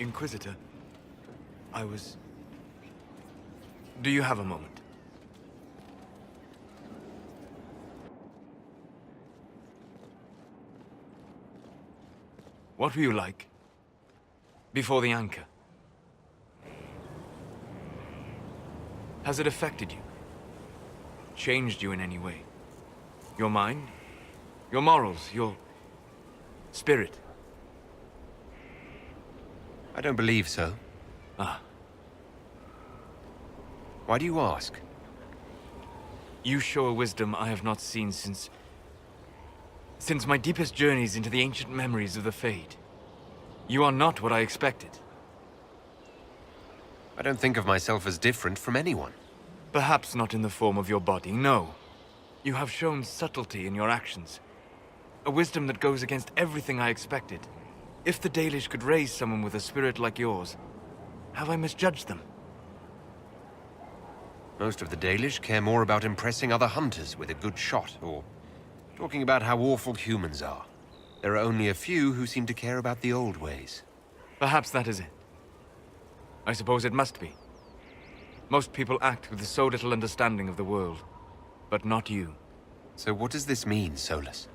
Inquisitor, Do you have a moment? What were you like before the anchor? Has it affected you? Changed you in any way? Your mind? Your morals? Your spirit? I don't believe so. Ah. Why do you ask? You show a wisdom I have not seen since my deepest journeys into the ancient memories of the Fade. You are not what I expected. I don't think of myself as different from anyone. Perhaps not in the form of your body, no. You have shown subtlety in your actions. A wisdom that goes against everything I expected. If the Dalish could raise someone with a spirit like yours, have I misjudged them? Most of the Dalish care more about impressing other hunters with a good shot, or talking about how awful humans are. There are only a few who seem to care about the old ways. Perhaps that is it. I suppose it must be. Most people act with so little understanding of the world, but not you. So what does this mean, Solus?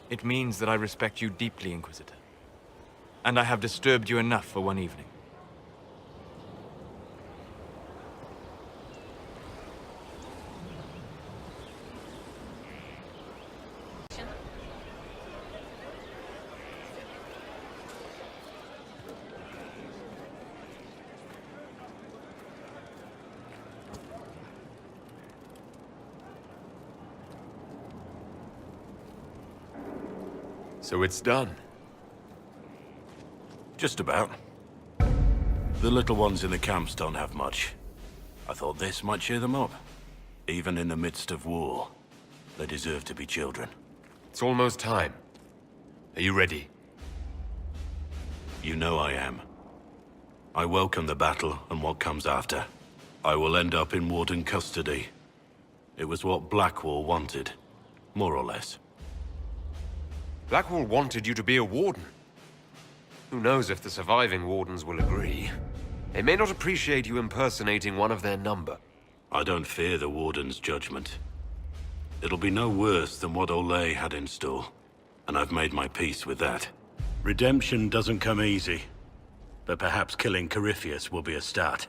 It means that I respect you deeply, Inquisitor. And I have disturbed you enough for one evening. So it's done. Just about. The little ones in the camps don't have much. I thought this might cheer them up. Even in the midst of war, they deserve to be children. It's almost time. Are you ready? You know I am. I welcome the battle and what comes after. I will end up in Warden custody. It was what Blackwall wanted, more or less. Blackwall wanted you to be a warden. Who knows if the surviving wardens will agree. They may not appreciate you impersonating one of their number. I don't fear the Warden's judgment. It'll be no worse than what Olay had in store, and I've made my peace with that. Redemption doesn't come easy, but perhaps killing Corypheus will be a start.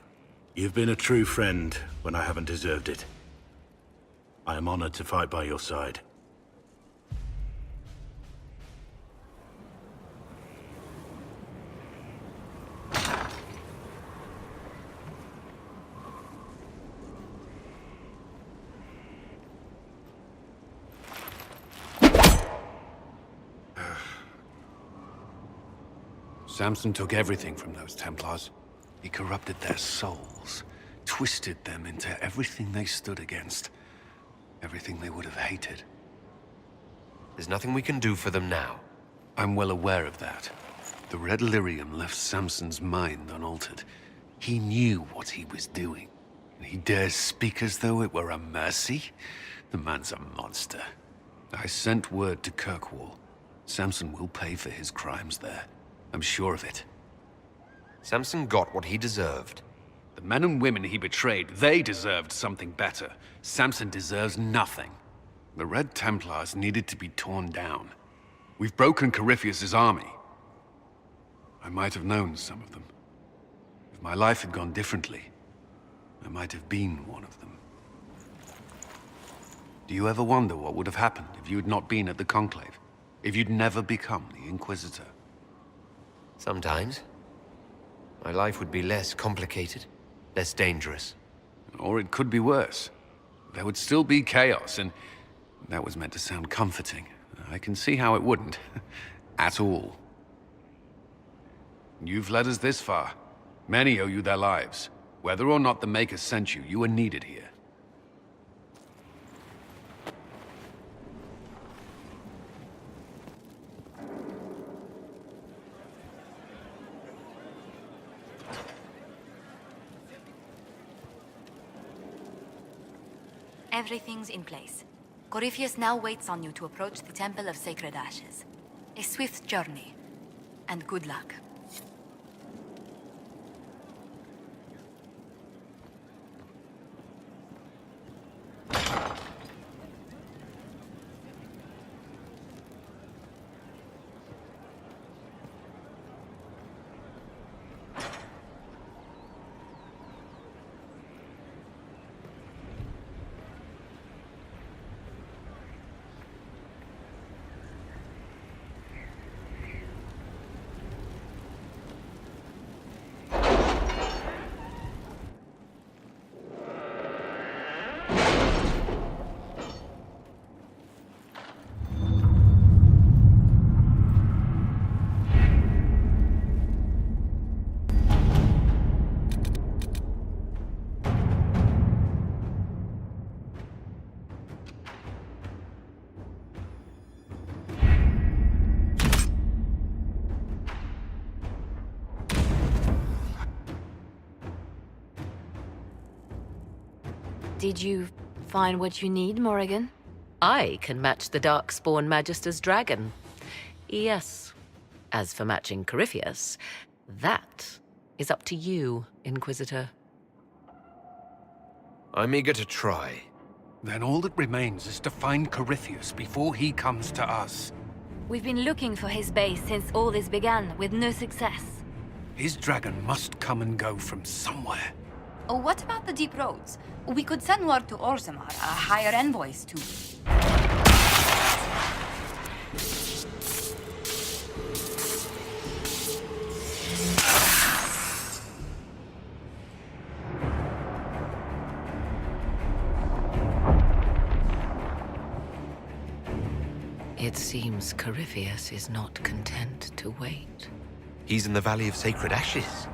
You've been a true friend when I haven't deserved it. I am honored to fight by your side. Samson took everything from those Templars. He corrupted their souls, twisted them into everything they stood against, everything they would have hated. There's nothing we can do for them now. I'm well aware of that. The Red Lyrium left Samson's mind unaltered. He knew what he was doing, and he dares speak as though it were a mercy? The man's a monster. I sent word to Kirkwall. Samson will pay for his crimes there. I'm sure of it. Samson got what he deserved. The men and women he betrayed, they deserved something better. Samson deserves nothing. The Red Templars needed to be torn down. We've broken Corypheus's army. I might have known some of them. If my life had gone differently, I might have been one of them. Do you ever wonder what would have happened if you had not been at the Conclave? If you'd never become the Inquisitor? Sometimes. My life would be less complicated, less dangerous. Or it could be worse. There would still be chaos, and that was meant to sound comforting. I can see how it wouldn't. At all. You've led us this far. Many owe you their lives. Whether or not the Maker sent you, you are needed here. Everything's in place. Corypheus now waits on you to approach the Temple of Sacred Ashes. A swift journey, and good luck. Did you find what you need, Morrigan? I can match the Darkspawn Magister's dragon. Yes. As for matching Corypheus, that is up to you, Inquisitor. I'm eager to try. Then all that remains is to find Corypheus before he comes to us. We've been looking for his base since all this began, with no success. His dragon must come and go from somewhere. Oh, what about the deep roads? We could send word to Orzammar, hire envoys to... It seems Corypheus is not content to wait. He's in the Valley of Sacred Ashes.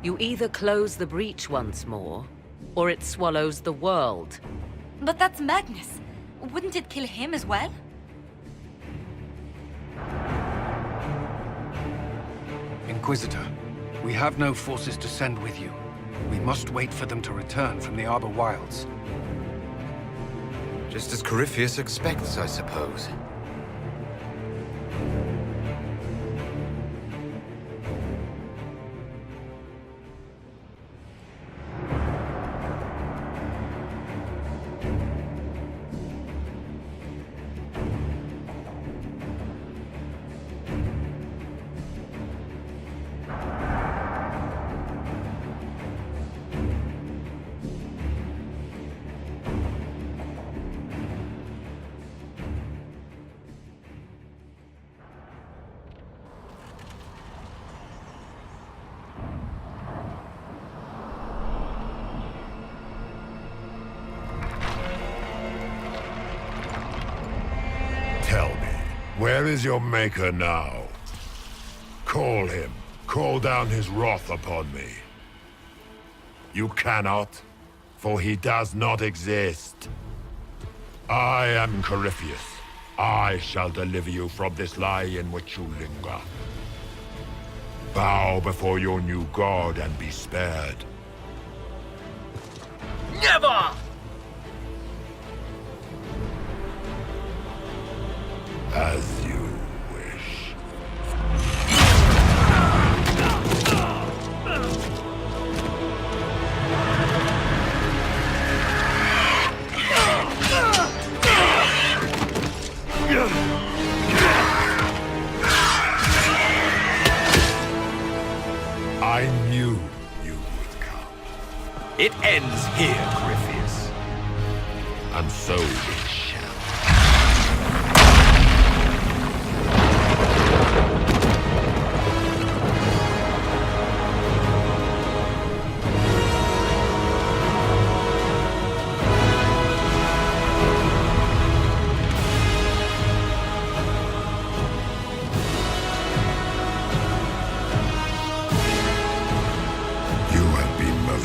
You either close the breach once more, or it swallows the world. But that's madness. Wouldn't it kill him as well? Inquisitor, we have no forces to send with you. We must wait for them to return from the Arbor Wilds. Just as Corypheus expects, I suppose. Tell me, where is your maker now? Call him. Call down his wrath upon me. You cannot, for he does not exist. I am Corypheus. I shall deliver you from this lie in which you linger. Bow before your new god and be spared. Never! As you wish. I knew you would come. It ends here, Corypheus. And so it shall.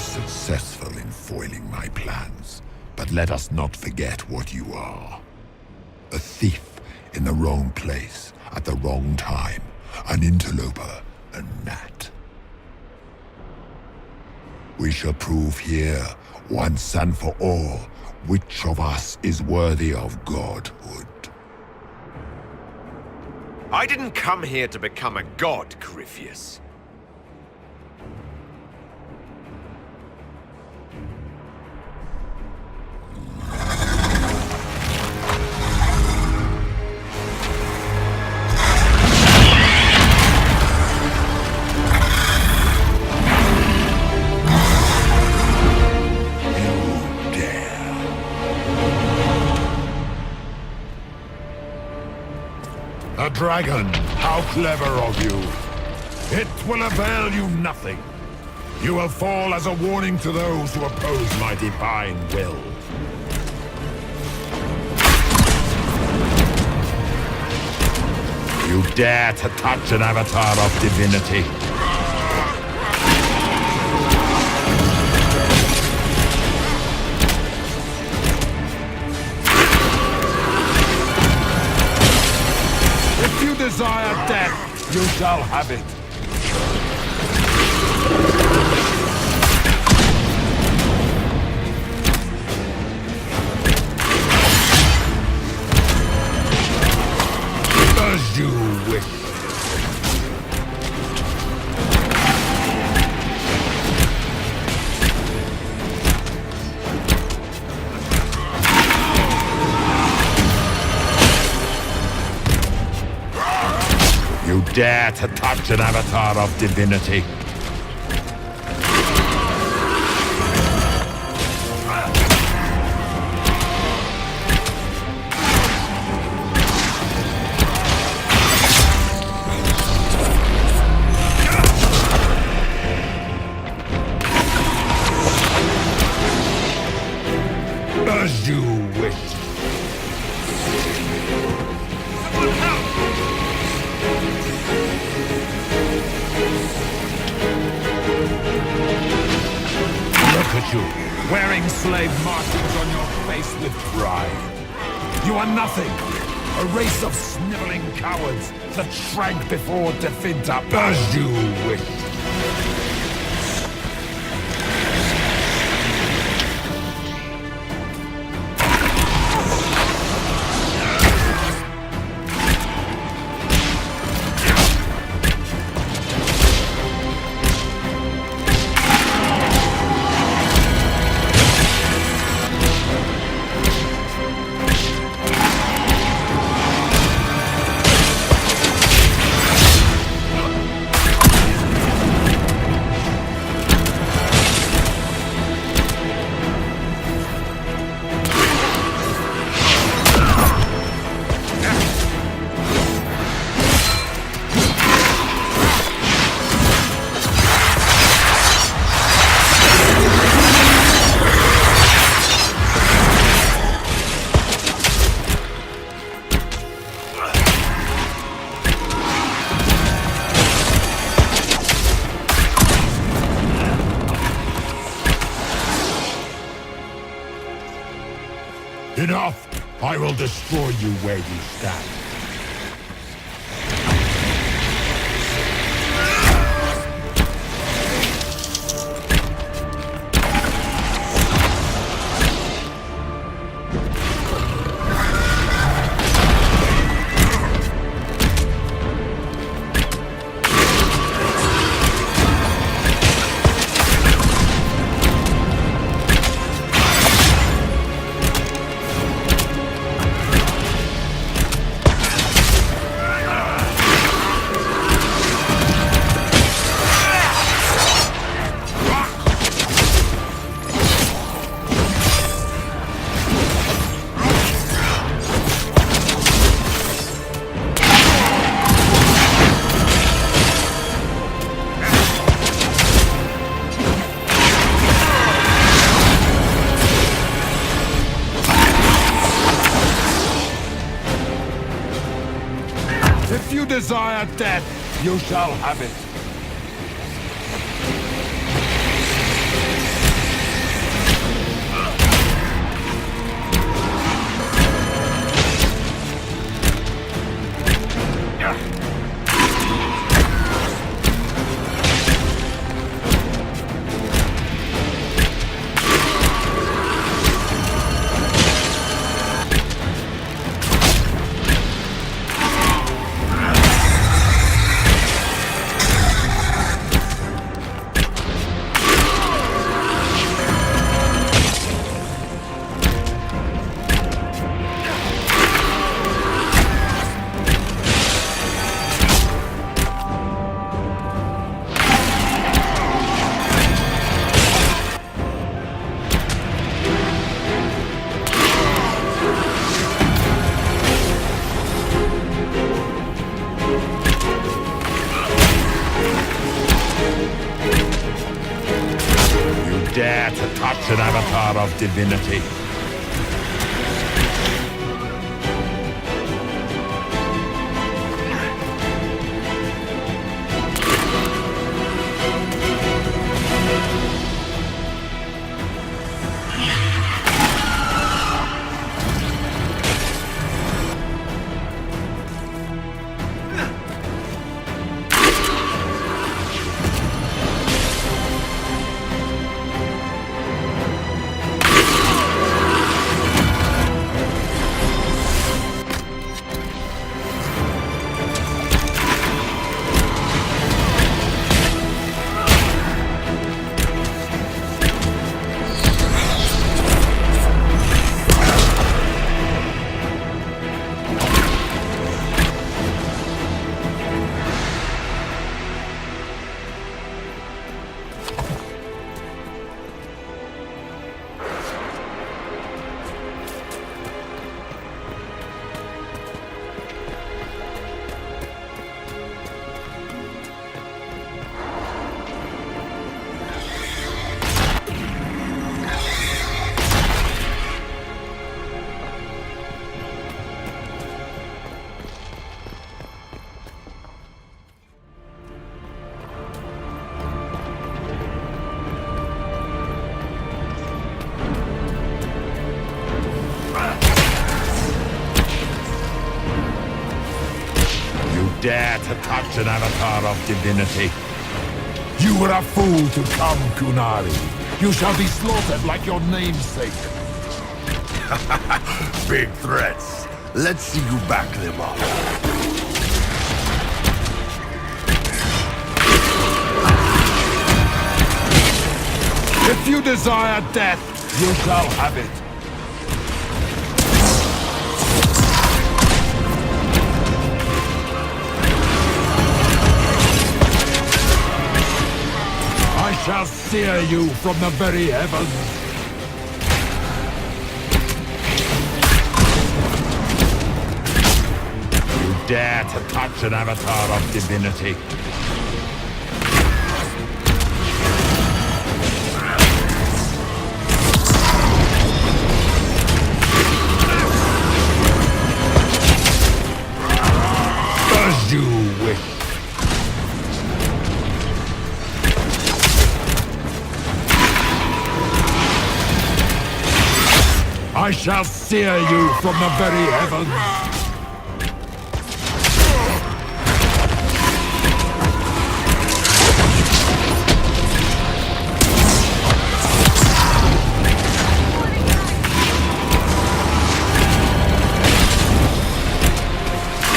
Successful in foiling my plans, but let us not forget what you are. A thief in the wrong place at the wrong time, an interloper, a gnat. We shall prove here, once and for all, which of us is worthy of godhood. I didn't come here to become a god, Corypheus. A dragon! How clever of you! It will avail you nothing. You will fall as a warning to those who oppose my divine will. You dare to touch an avatar of divinity? If you desire death, you shall have it. dare to touch an avatar of divinity? As you wish. Look at you, wearing slave markings on your face with pride. You are nothing. A race of sniveling cowards that shrank before defeat. As you wish. Enough! I will destroy you where you stand. If you desire death, you shall have it. Dare to touch an avatar of divinity. dare to touch an avatar of divinity? You were a fool to come, Kunari. You shall be slaughtered like your namesake. Big threats. Let's see you back them up. If you desire death, you shall have it. I shall sear you from the very heavens. You dare to touch an avatar of divinity. As you wish. I shall sear you from the very heavens.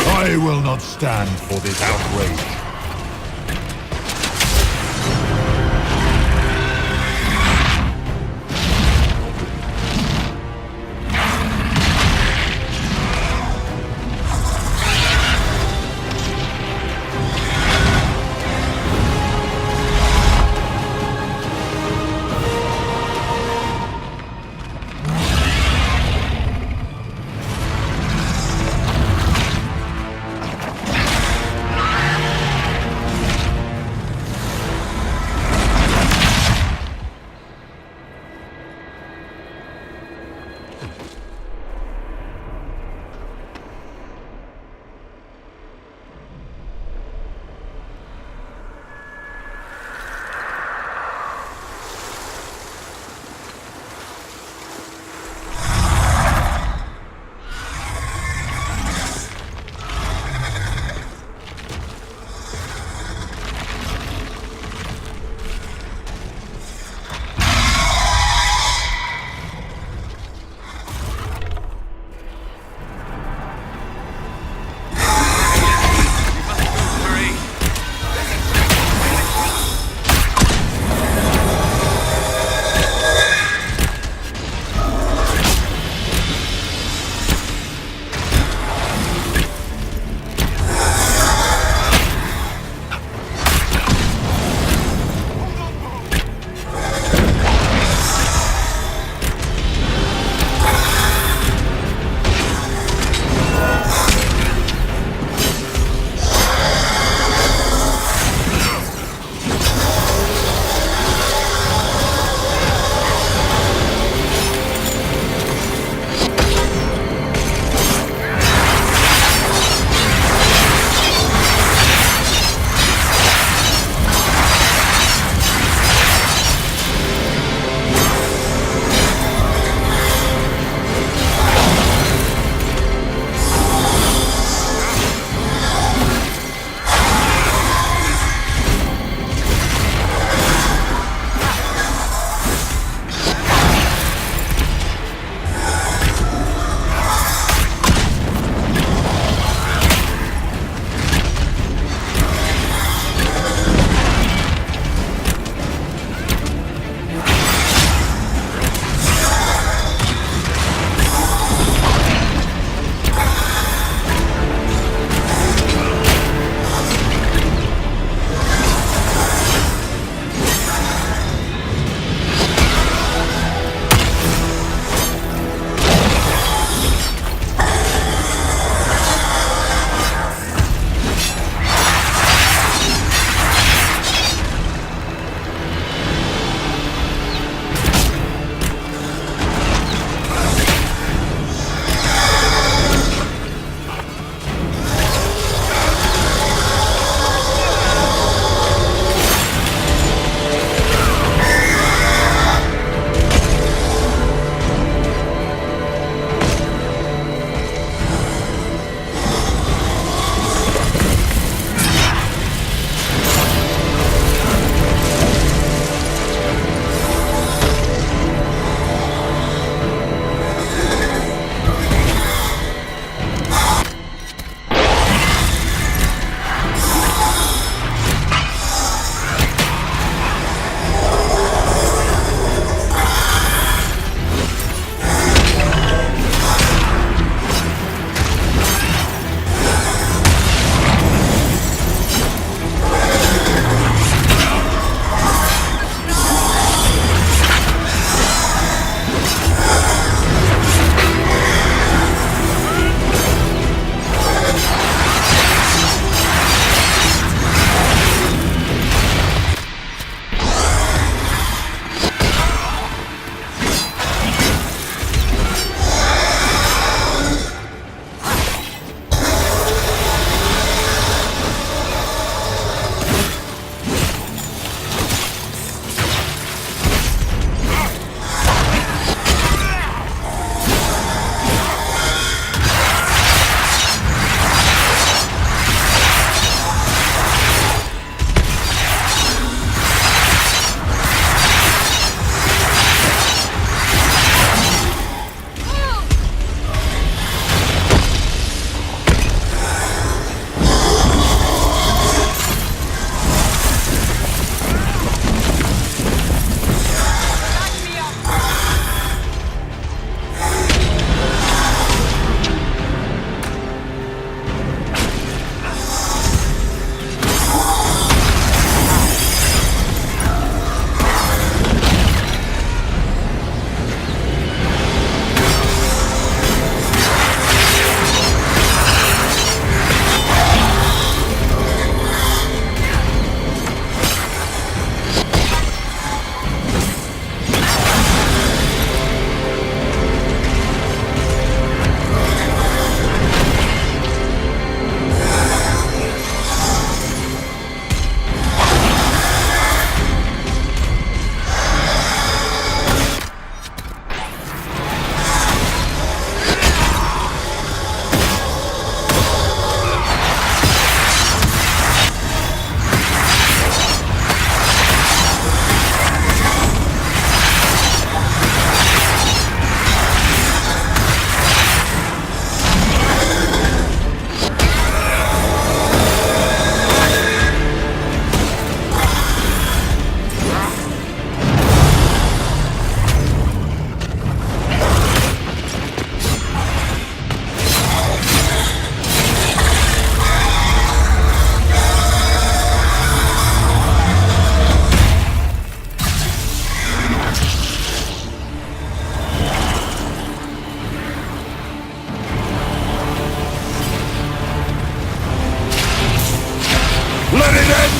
I will not stand for this outrage.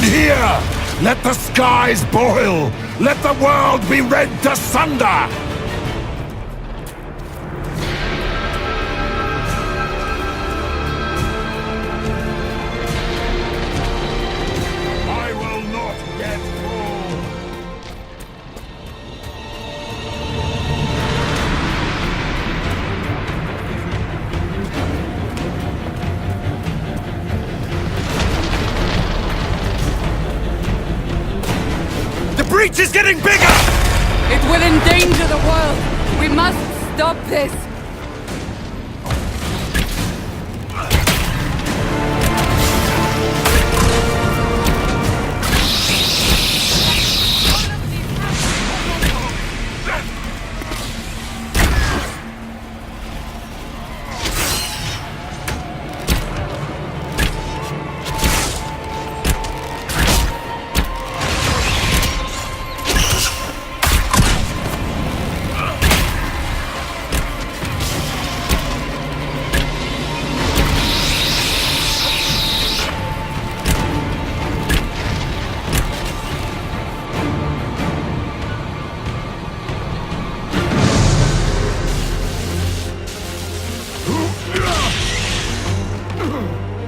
here! Let the skies boil! Let the world be rent asunder! I will not yet fall! The breach is getting bigger! It will endanger the world! We must stop this!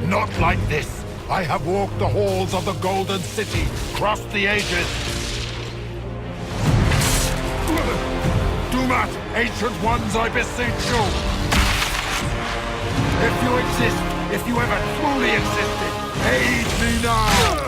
Not like this! I have walked the halls of the Golden City, crossed the ages. Do not, ancient ones, I beseech you! If you exist, if you ever truly existed, aid me now!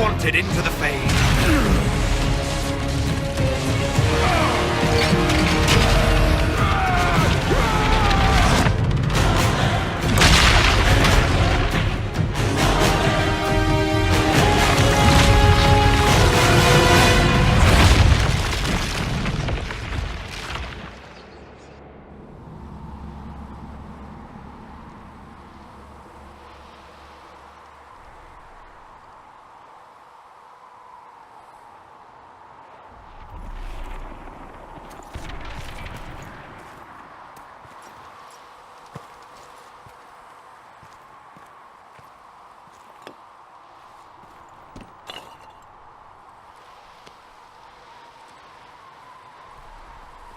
Wanted into the fade.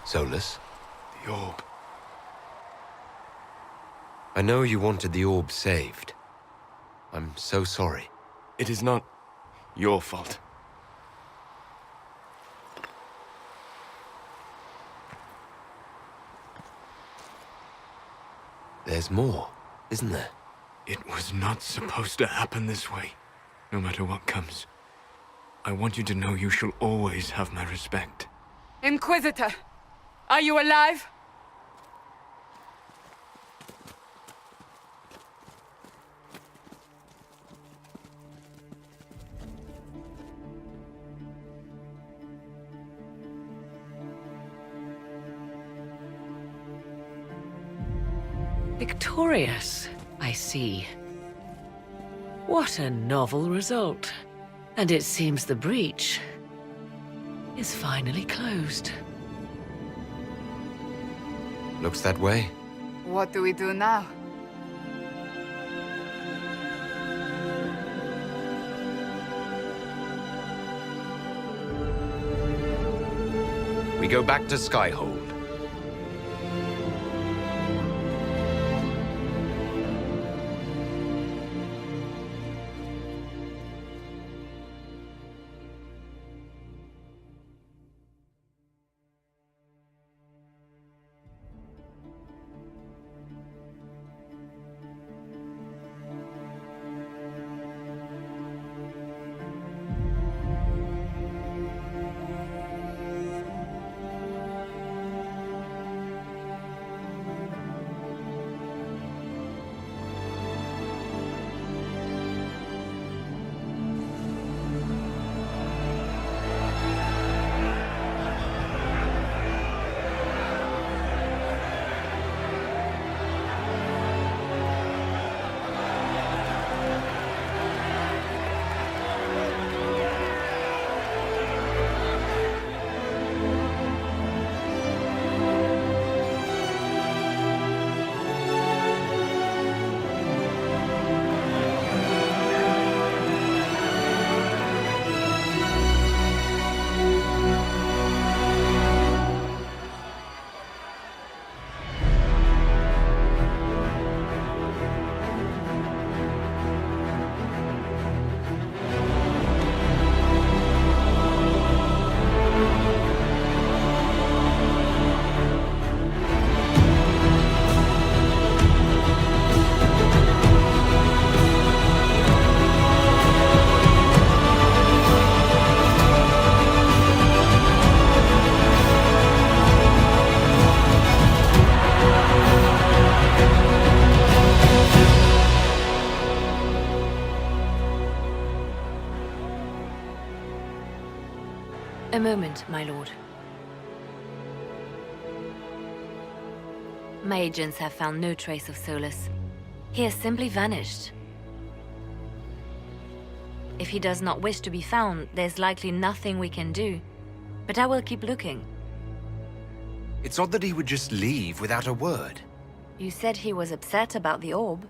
Solus? The orb. I know you wanted the orb saved. I'm so sorry. It is not your fault. There's more, isn't there? It was not supposed to happen this way, no matter what comes. I want you to know you shall always have my respect. Inquisitor! Are you alive? Victorious, I see. What a novel result. And it seems the breach is finally closed. Looks that way. What do we do now? We go back to Skyhold. moment, my lord. My agents have found no trace of Solus. He has simply vanished. If he does not wish to be found, there's likely nothing we can do. But I will keep looking. It's odd that he would just leave without a word. You said he was upset about the orb.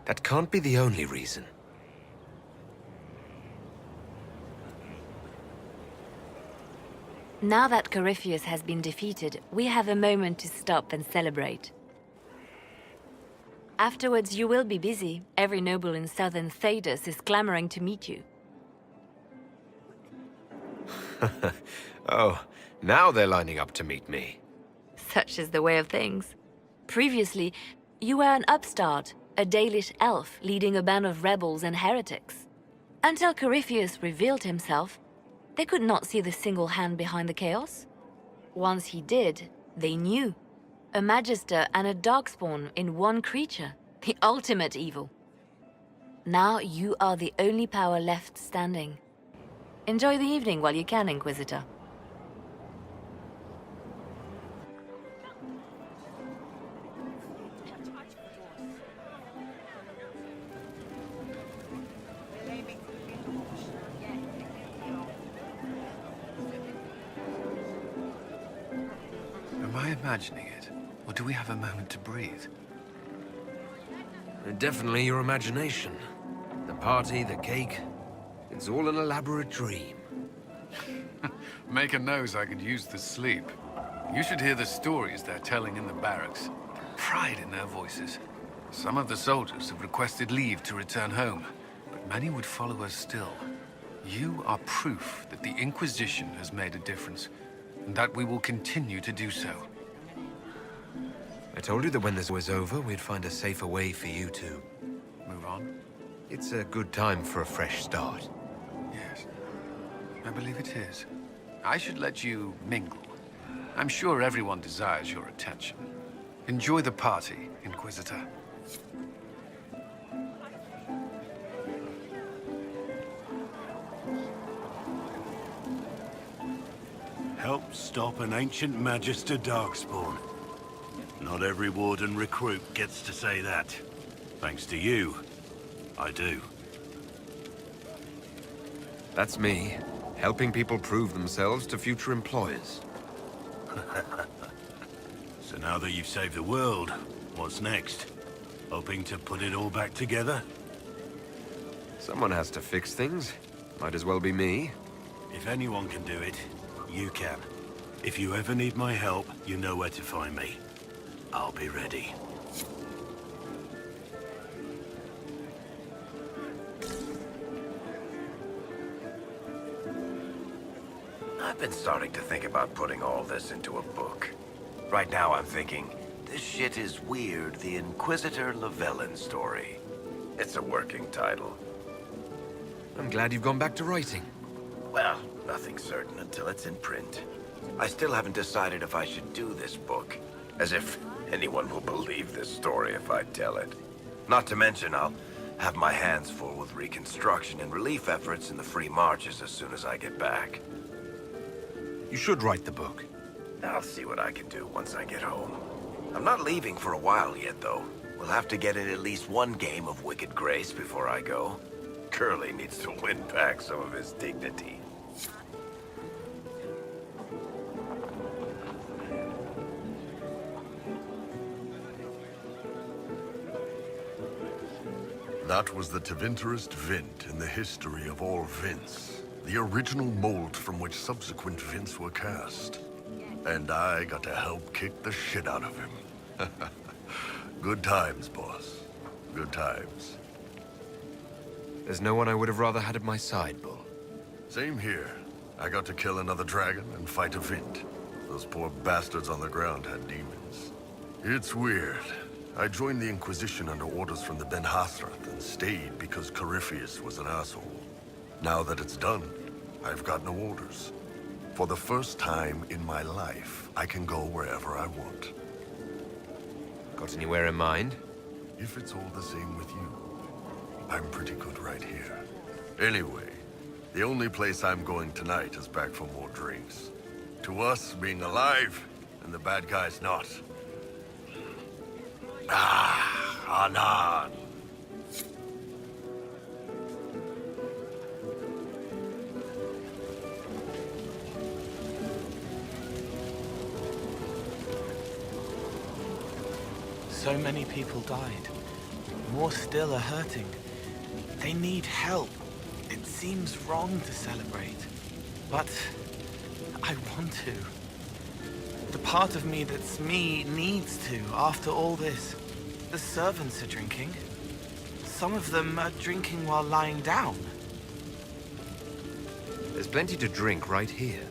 That can't be the only reason. Now that Corypheus has been defeated, we have a moment to stop and celebrate. Afterwards, you will be busy. Every noble in southern Thedas is clamoring to meet you. Oh, now they're lining up to meet me. Such is the way of things. Previously, you were an upstart, a Dalish elf leading a band of rebels and heretics. Until Corypheus revealed himself, they could not see the single hand behind the chaos. Once he did, they knew. A Magister and a Darkspawn in one creature. The ultimate evil. Now you are the only power left standing. Enjoy the evening while you can, Inquisitor. Am I imagining it? Or do we have a moment to breathe? Definitely your imagination. The party, the cake. It's all an elaborate dream. Maker knows I could use the sleep. You should hear the stories they're telling in the barracks. The pride in their voices. Some of the soldiers have requested leave to return home, but many would follow us still. You are proof that the Inquisition has made a difference, and that we will continue to do so. I told you that when this was over, we'd find a safer way for you to Move on? It's a good time for a fresh start. Yes. I believe it is. I should let you mingle. I'm sure everyone desires your attention. Enjoy the party, Inquisitor. Help stop an ancient Magister Darkspawn. Not every Warden recruit gets to say that. Thanks to you, I do. That's me, helping people prove themselves to future employers. So now that you've saved the world, what's next? Hoping to put it all back together? Someone has to fix things. Might as well be me. If anyone can do it, you can. If you ever need my help, you know where to find me. I'll be ready. I've been starting to think about putting all this into a book. Right now I'm thinking, this shit is weird, the Inquisitor Llewellyn story. It's a working title. I'm glad you've gone back to writing. Well, nothing's certain until it's in print. I still haven't decided if I should do this book. As if anyone will believe this story if I tell it. Not to mention, I'll have my hands full with reconstruction and relief efforts in the Free Marches as soon as I get back. You should write the book. I'll see what I can do once I get home. I'm not leaving for a while yet, though. We'll have to get in at least one game of Wicked Grace before I go. Curly needs to win back some of his dignity. That was the Tevinterest Vint in the history of all Vints. The original mold from which subsequent Vints were cast. And I got to help kick the shit out of him. Good times, boss. Good times. There's no one I would have rather had at my side, Bull. Same here. I got to kill another dragon and fight a Vint. Those poor bastards on the ground had demons. It's weird. I joined the Inquisition under orders from the Ben Hasrath and stayed because Corypheus was an asshole. Now that it's done, I've got no orders. For the first time in my life, I can go wherever I want. Got anywhere in mind? If it's all the same with you, I'm pretty good right here. Anyway, The only place I'm going tonight is back for more drinks. To us, being alive, and the bad guys not. Ah, Anan. So many people died. More still are hurting. They need help. It seems wrong to celebrate, but I want to. The part of me that's me needs to, after all this. The servants are drinking. Some of them are drinking while lying down. There's plenty to drink right here.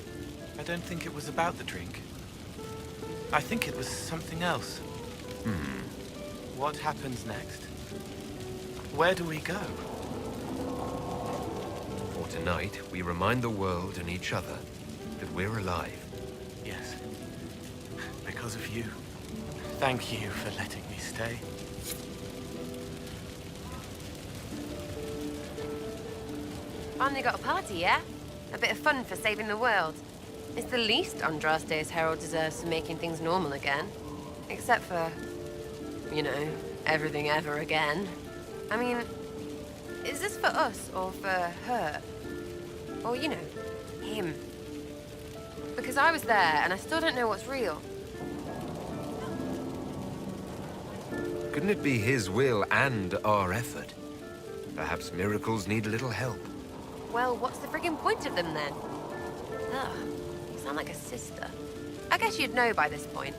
I don't think it was about the drink. I think it was something else. What happens next? Where do we go? For tonight, we remind the world and each other that we're alive. Yes. Because of you. Thank you for letting me stay. Finally got a party, yeah? A bit of fun for saving the world. It's the least Andraste's herald deserves for making things normal again. Except for, you know, everything ever again. I mean, is this for us or for her? Or, you know, him? Because I was there and I still don't know what's real. Couldn't it be his will and our effort? Perhaps miracles need a little help. Well, what's the friggin' point of them then? Ugh, you sound like a sister. I guess you'd know by this point.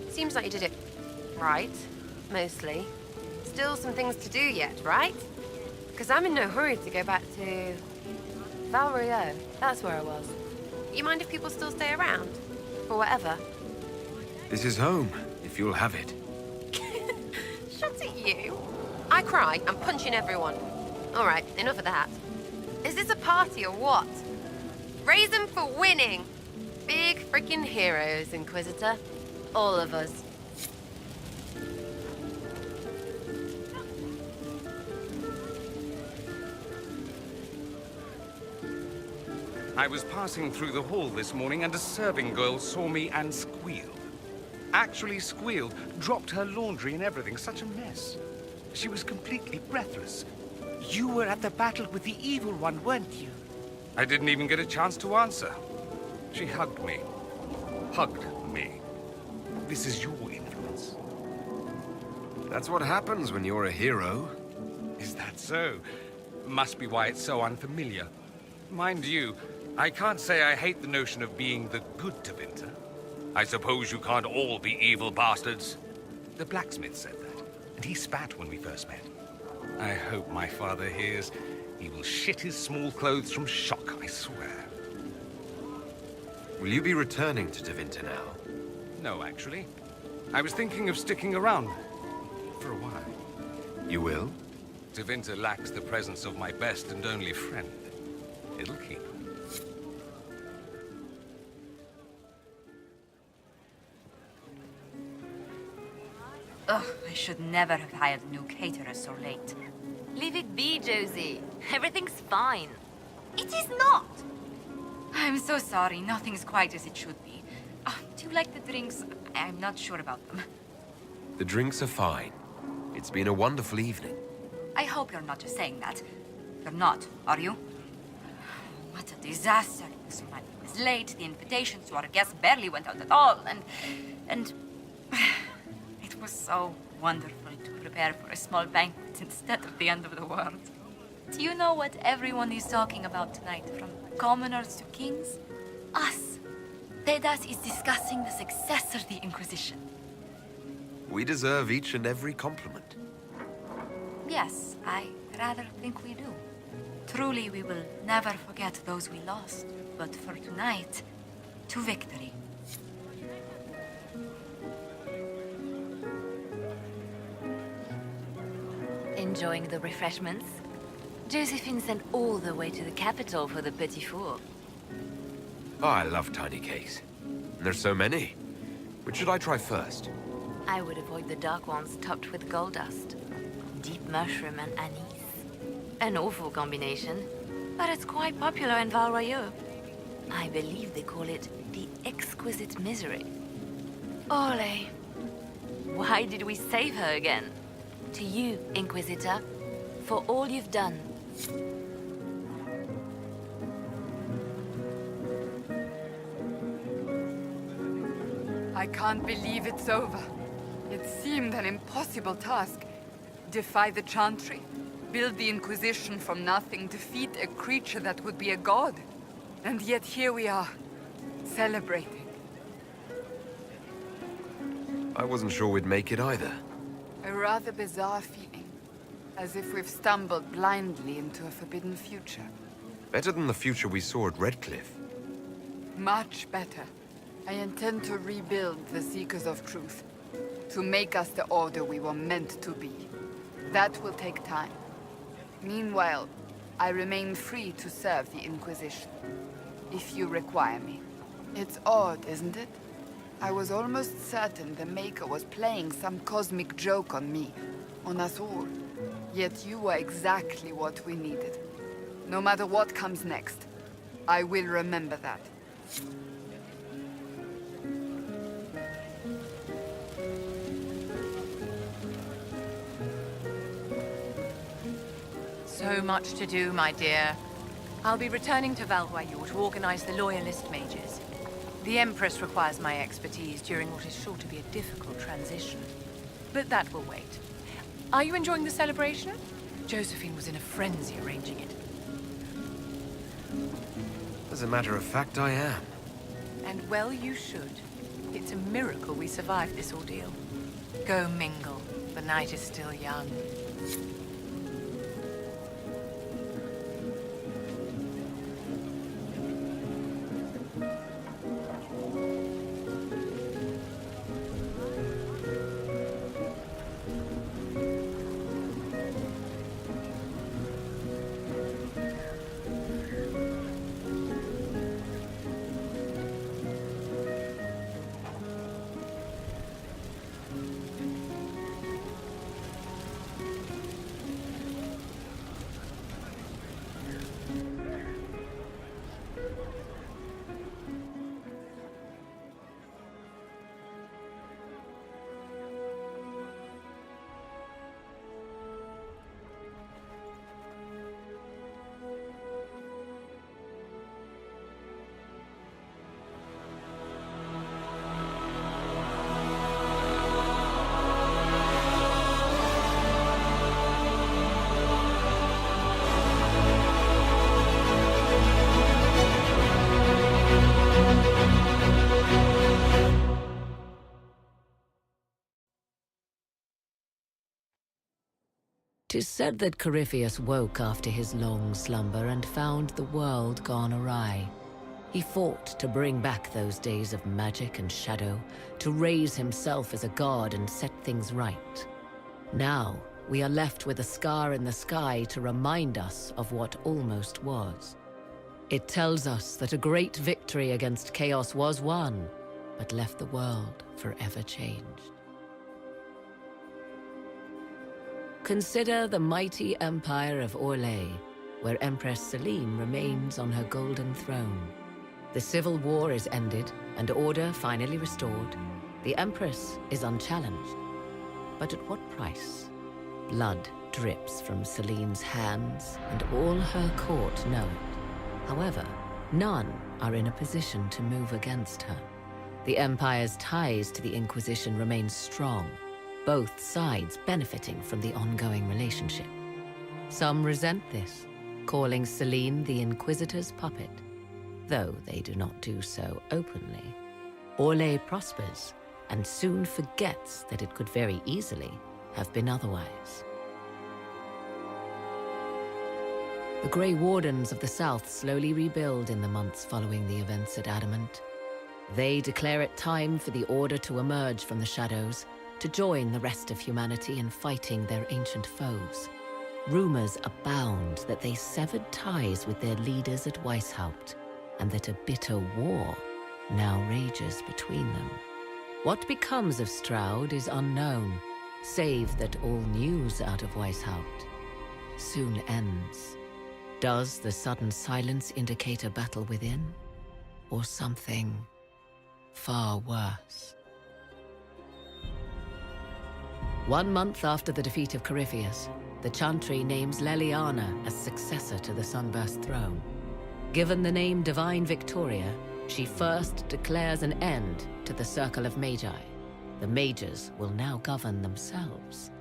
Seems like you did it right, mostly. Still some things to do yet, right? Because I'm in no hurry to go back to Valrio. That's where I was. You mind if people still stay around? Or whatever? This is home, if you'll have it. Shut at you. I cry, I'm punching everyone. All right, enough of that. Is this a party or what? Raise them for winning. Big freaking heroes, Inquisitor. All of us. I was passing through the hall this morning and a serving girl saw me and squealed. Actually squealed, dropped her laundry and everything, such a mess. She was completely breathless. You were at the battle with the evil one, weren't you? I didn't even get a chance to answer. She hugged me. Hugged me. This is your influence. That's what happens when you're a hero. Is that so? Must be why it's so unfamiliar. Mind you, I can't say I hate the notion of being the good Tevinter. I suppose you can't all be evil bastards. The blacksmith said that, and he spat when we first met. I hope my father hears. He will shit his small clothes from shock, I swear. Will you be returning to Tevinter now? No, actually. I was thinking of sticking around for a while. You will? Tevinter lacks the presence of my best and only friend. It'll keep. Ugh, I should never have hired a new caterer so late. Leave it be, Josie. Everything's fine. It is not! I'm so sorry, nothing's quite as it should be. Do you like the drinks? I'm not sure about them. The drinks are fine. It's been a wonderful evening. I hope you're not just saying that. You're not, are you? What a disaster. So much was late, the invitations to our guests barely went out at all, and... It was so wonderful to prepare for a small banquet instead of the end of the world. Do you know what everyone is talking about tonight, from commoners to kings? Us. Tedas is discussing the success of the Inquisition. We deserve each and every compliment. Yes, I rather think we do. Truly, we will never forget those we lost. But for tonight, to victory. Enjoying the refreshments? Josephine sent all the way to the capital for the petit four. Oh, I love tiny cakes. And there's so many. Which should I try first? I would avoid the dark ones topped with gold dust. Deep mushroom and anise. An awful combination. But it's quite popular in Val Royeaux. I believe they call it the Exquisite Misery. Ole. Why did we save her again? To you, Inquisitor, for all you've done. I can't believe it's over. It seemed an impossible task. Defy the Chantry, build the Inquisition from nothing, defeat a creature that would be a god. And yet here we are, celebrating. I wasn't sure we'd make it either. A rather bizarre feeling. As if we've stumbled blindly into a forbidden future. Better than the future we saw at Redcliffe. Much better. I intend to rebuild the Seekers of Truth. To make us the Order we were meant to be. That will take time. Meanwhile, I remain free to serve the Inquisition. If you require me. It's odd, isn't it? I was almost certain the Maker was playing some cosmic joke on me. On us all. Yet you were exactly what we needed. No matter what comes next, I will remember that. So much to do, my dear. I'll be returning to Val Royeaux to organize the Loyalist mages. The Empress requires my expertise during what is sure to be a difficult transition. But that will wait. Are you enjoying the celebration? Josephine was in a frenzy arranging it. As a matter of fact, I am. And well you should. It's a miracle we survived this ordeal. Go mingle. The night is still young. Tis said that Corypheus woke after his long slumber and found the world gone awry. He fought to bring back those days of magic and shadow, to raise himself as a god and set things right. Now, we are left with a scar in the sky to remind us of what almost was. It tells us that a great victory against chaos was won, but left the world forever changed. Consider the mighty empire of Orlais, where Empress Celine remains on her golden throne. The civil war is ended, and order finally restored. The Empress is unchallenged. But at what price? Blood drips from Celine's hands, and all her court know it. However, none are in a position to move against her. The Empire's ties to the Inquisition remain strong, both sides benefiting from the ongoing relationship. Some resent this, calling Celine the Inquisitor's puppet, though they do not do so openly. Orlais prospers, and soon forgets that it could very easily have been otherwise. The Grey Wardens of the South slowly rebuild in the months following the events at Adamant. They declare it time for the Order to emerge from the shadows, to join the rest of humanity in fighting their ancient foes. Rumors abound that they severed ties with their leaders at Weishaupt, and that a bitter war now rages between them. What becomes of Stroud is unknown, save that all news out of Weishaupt soon ends. Does the sudden silence indicate a battle within? Or something far worse? 1 month after the defeat of Corypheus, the Chantry names Leliana as successor to the Sunburst throne. Given the name Divine Victoria, she first declares an end to the Circle of Magi. The Mages will now govern themselves.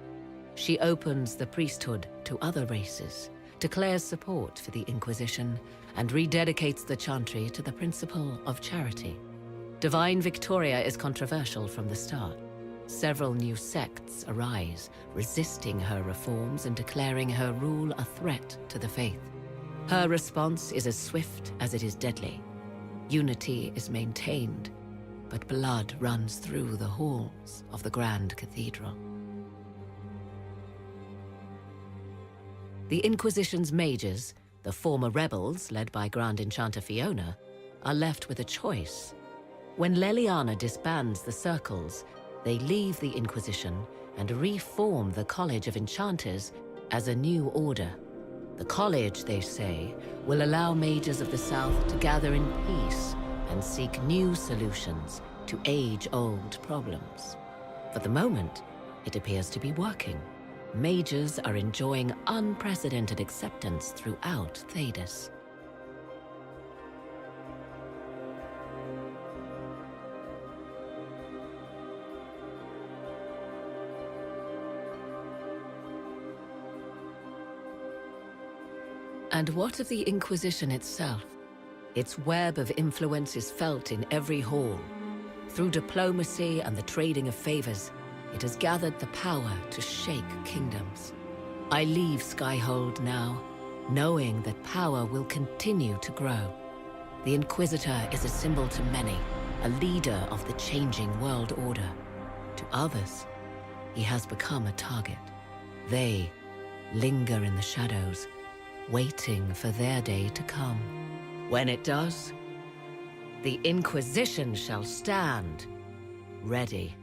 She opens the priesthood to other races, declares support for the Inquisition, and rededicates the Chantry to the principle of charity. Divine Victoria is controversial from the start. Several new sects arise, resisting her reforms and declaring her rule a threat to the faith. Her response is as swift as it is deadly. Unity is maintained, but blood runs through the halls of the Grand Cathedral. The Inquisition's mages, the former rebels led by Grand Enchanter Fiona, are left with a choice. When Leliana disbands the circles, they leave the Inquisition and reform the College of Enchanters as a new order. The college, they say, will allow mages of the South to gather in peace and seek new solutions to age-old problems. For the moment, it appears to be working. Mages are enjoying unprecedented acceptance throughout Thedas. And what of the Inquisition itself? Its web of influence is felt in every hall. Through diplomacy and the trading of favors, it has gathered the power to shake kingdoms. I leave Skyhold now, knowing that power will continue to grow. The Inquisitor is a symbol to many, a leader of the changing world order. To others, he has become a target. They linger in the shadows, waiting for their day to come. When it does, the Inquisition shall stand ready.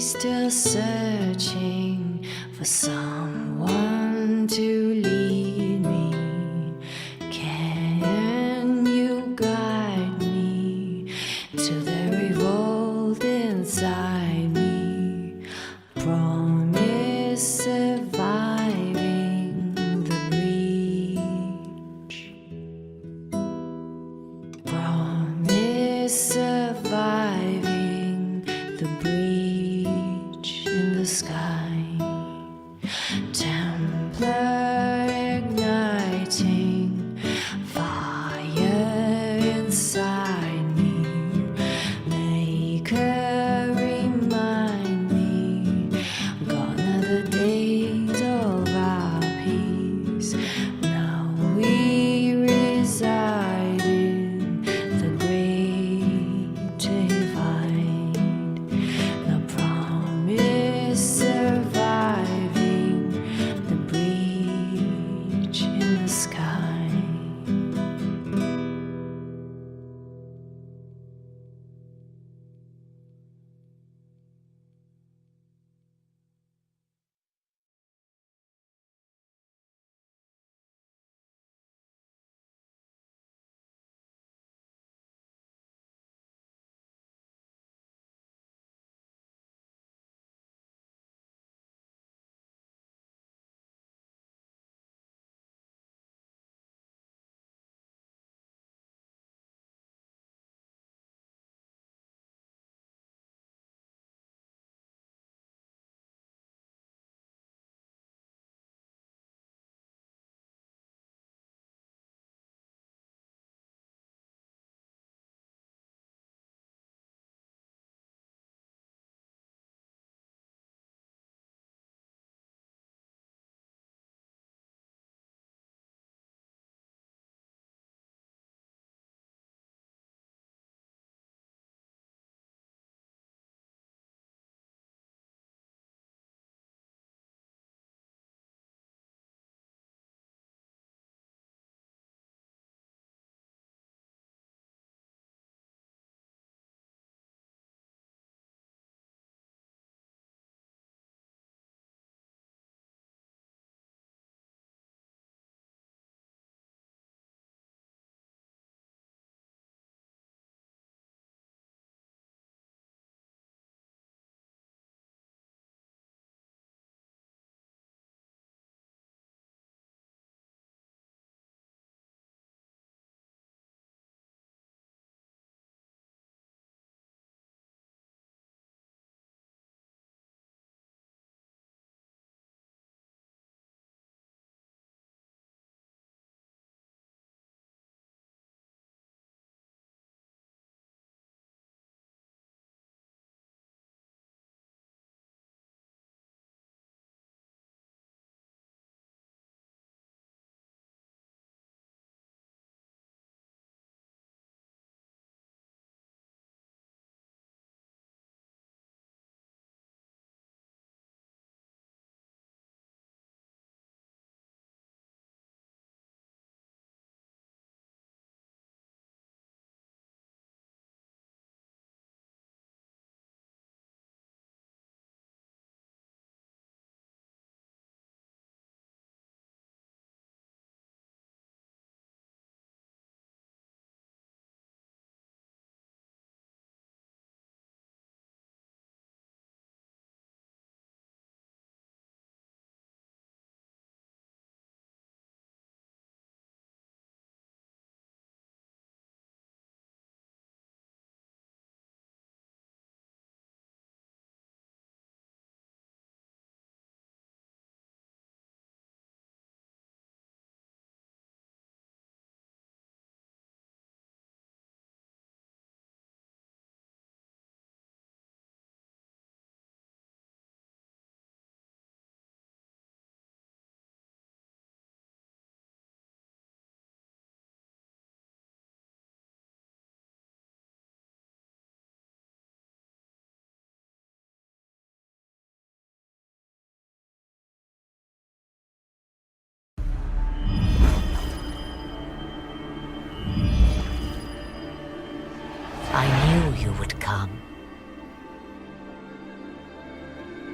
still searching for someone to lead me? Can you guide me to the revolt inside me? Promise surviving the breach. Promise surviving the breach in the sky. Templar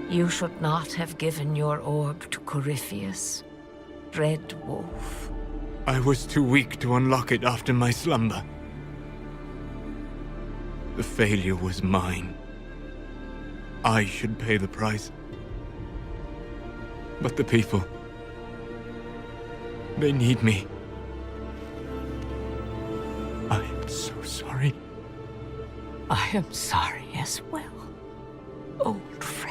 You should not have given your orb to Corypheus, Red Wolf. I was too weak to unlock it after my slumber. The failure was mine. I should pay the price. But the people... they need me. I am so sorry. I am sorry as well, old friend.